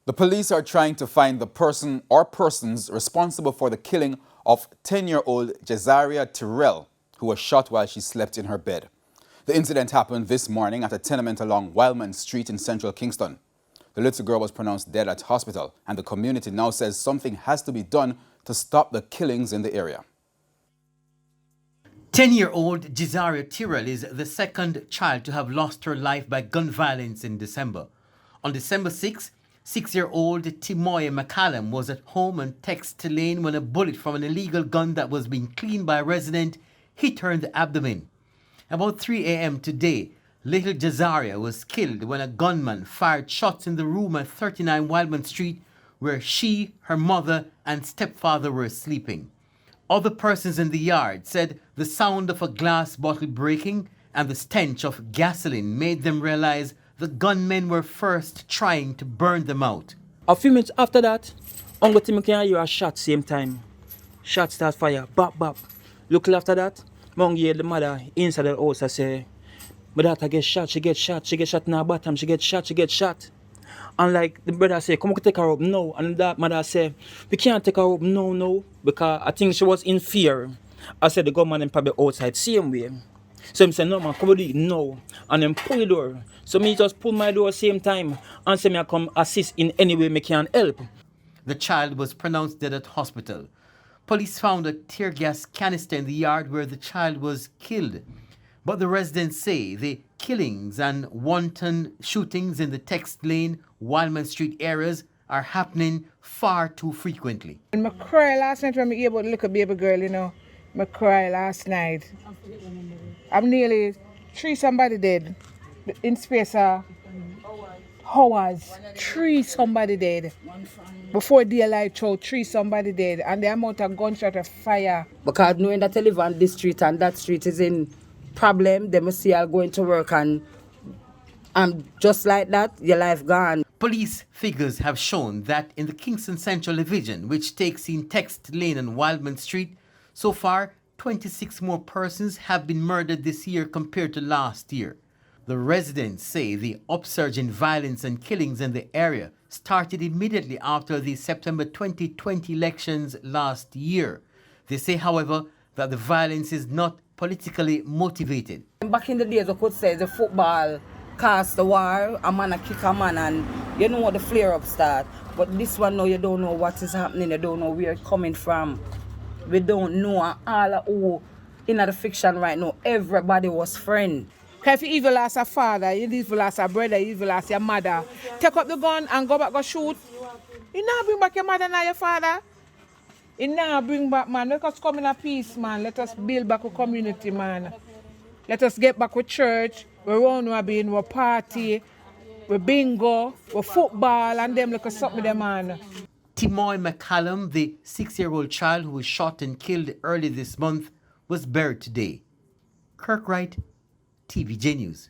The police are trying to find the person or persons responsible for the killing of 10-year-old Jazaria Tyrell, who was shot while she slept in her bed. The incident happened this morning at a tenement along Wildman Street in central Kingston. The little girl was pronounced dead at hospital, and the community now says something has to be done to stop the killings in the area. 10-year-old Jazaria Tyrell is the second child to have lost her life by gun violence in December. On December 6, 6-year-old Timoy McCallum was at home on Text Lane when a bullet from an illegal gun that was being cleaned by a resident hit her in the abdomen. About 3 a.m. today, little Jazaria was killed when a gunman fired shots in the room at 39 Wildman Street where she, her mother, and stepfather were sleeping. Other persons in the yard said the sound of a glass bottle breaking and the stench of gasoline made them realize the gunmen were first trying to burn them out. A few minutes after that, Uncle Timmy can hear a shot same time. Shot start fire, bap bap. Look after that, Mong hear the mother inside the house. I say, my daughter get shot, she get shot in her bottom, she get shot. And like the brother say, come on take her up now. And that mother say, we can't take her up no, because I think she was in fear. I said the government and probably outside same way. So I said, no man, come on do it now. And then pull the door. So me just pull my door same time and say me I come assist in any way me can help. The child was pronounced dead at hospital. Police found a tear gas canister in the yard where the child was killed. But the residents say the killings and wanton shootings in the Text Lane, Wildman Street areas are happening far too frequently. I cried last night when I able to look at baby girl, you know. I cried last night. I'm nearly 3 somebody dead in space of hours. 3 somebody dead. Before daylight show, 3 somebody dead. And the amount of gunshot of fire. Because knowing that I live on this street and that street is in problem, they must see I going to work and just like that, your life gone. Police figures have shown that in the Kingston Central Division, which takes in Text Lane and Wildman Street, so far 26 more persons have been murdered this year compared to last year. The residents say the upsurge in violence and killings in the area started immediately after the September 2020 elections last year. They say, however, that the violence is not politically motivated. Back in the days, I could say the football cast the war, a man a kick a man, and you know what the flare-up start. But this one now, you don't know what is happening, you don't know where it's coming from. We don't know, and all who in the fiction right now, everybody was friend. If you even lost a father, you even lost a brother, you even lost your mother, take up the gun and go back and shoot. You now bring back your mother and your father. You now bring back, man. Let us come in a peace, man. Let us build back a community, man. Let us get back with church. We run, we being, we party, we bingo, we football, and them look at something, them, man. Timoy McCallum, the 6-year-old child who was shot and killed early this month, was buried today. Kirk Wright, TVJ News.